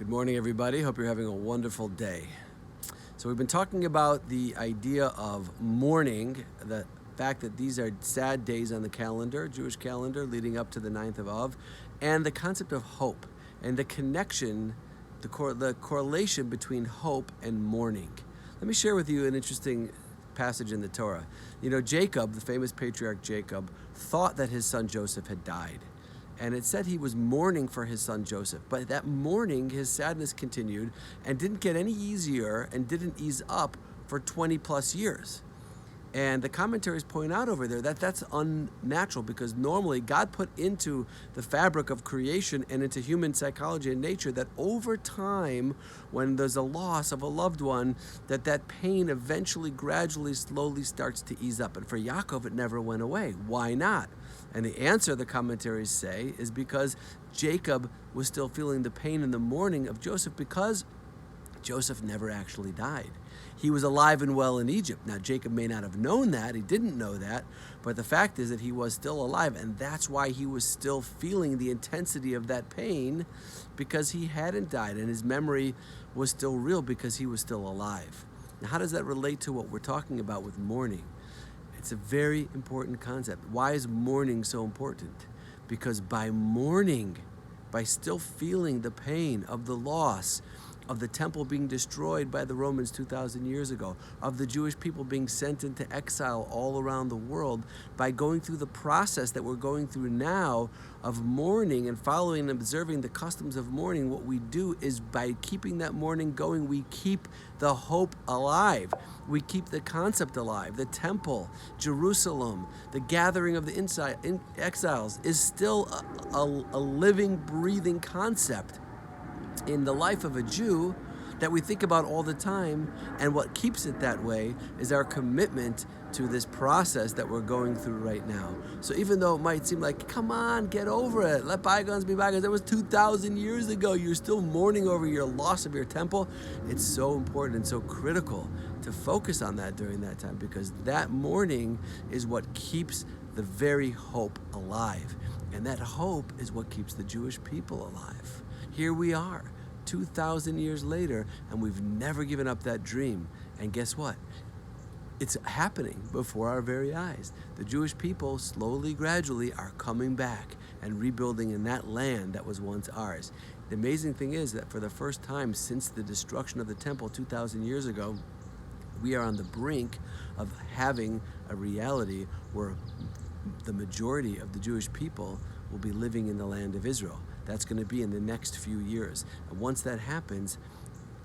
Good morning, everybody. Hope you're having a wonderful day. So we've been talking about the idea of mourning, the fact that these are sad days on the calendar, Jewish calendar, leading up to the 9th of Av, and the concept of hope and the connection, the correlation between hope and mourning. Let me share with you an interesting passage in the Torah. You know, Jacob, the famous patriarch Jacob, thought that his son Joseph had died. And it said he was mourning for his son Joseph. But that mourning, his sadness continued and didn't get any easier and didn't ease up for 20 plus years. And the commentaries point out over there that that's unnatural, because normally God put into the fabric of creation and into human psychology and nature that over time, when there's a loss of a loved one, that pain eventually, gradually, slowly starts to ease up. And for Yaakov, it never went away. Why not? And the answer, the commentaries say, is because Jacob was still feeling the pain and the mourning of Joseph, because Joseph never actually died. He was alive and well in Egypt. Now, Jacob may not have known that. He didn't know that. But the fact is that he was still alive. And that's why he was still feeling the intensity of that pain, because he hadn't died. And his memory was still real because he was still alive. Now, how does that relate to what we're talking about with mourning? It's a very important concept. Why is mourning so important? Because by mourning, by still feeling the pain of the loss of the temple being destroyed by the Romans 2,000 years ago, of the Jewish people being sent into exile all around the world, by going through the process that we're going through now of mourning and following and observing the customs of mourning, what we do is, by keeping that mourning going, we keep the hope alive. We keep the concept alive. The temple, Jerusalem, the gathering of the exiles is still a living, breathing concept in the life of a Jew that we think about all the time. And what keeps it that way is our commitment to this process that we're going through right now. So even though it might seem like, come on, get over it, let bygones be bygones, that was 2,000 years ago, you're still mourning over your loss of your temple, it's so important and so critical to focus on that during that time, because that mourning is what keeps the very hope alive. And that hope is what keeps the Jewish people alive. Here we are, 2,000 years later, and we've never given up that dream. And guess what? It's happening before our very eyes. The Jewish people, slowly, gradually, are coming back and rebuilding in that land that was once ours. The amazing thing is that for the first time since the destruction of the temple 2,000 years ago, we are on the brink of having a reality where the majority of the Jewish people will be living in the land of Israel. That's going to be in the next few years. And once that happens,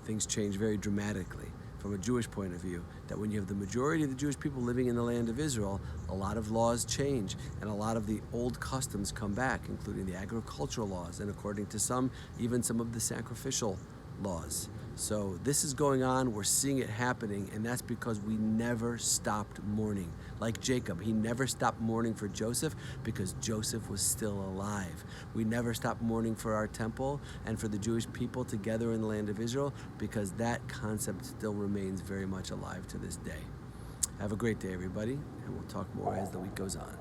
things change very dramatically from a Jewish point of view. That when you have the majority of the Jewish people living in the land of Israel, a lot of laws change and a lot of the old customs come back, including the agricultural laws, and according to some, even some of the sacrificial laws. So this is going on, we're seeing it happening, and that's because we never stopped mourning. Like Jacob, he never stopped mourning for Joseph because Joseph was still alive. We never stopped mourning for our temple and for the Jewish people together in the land of Israel, because that concept still remains very much alive to this day. Have a great day, everybody, and we'll talk more as the week goes on.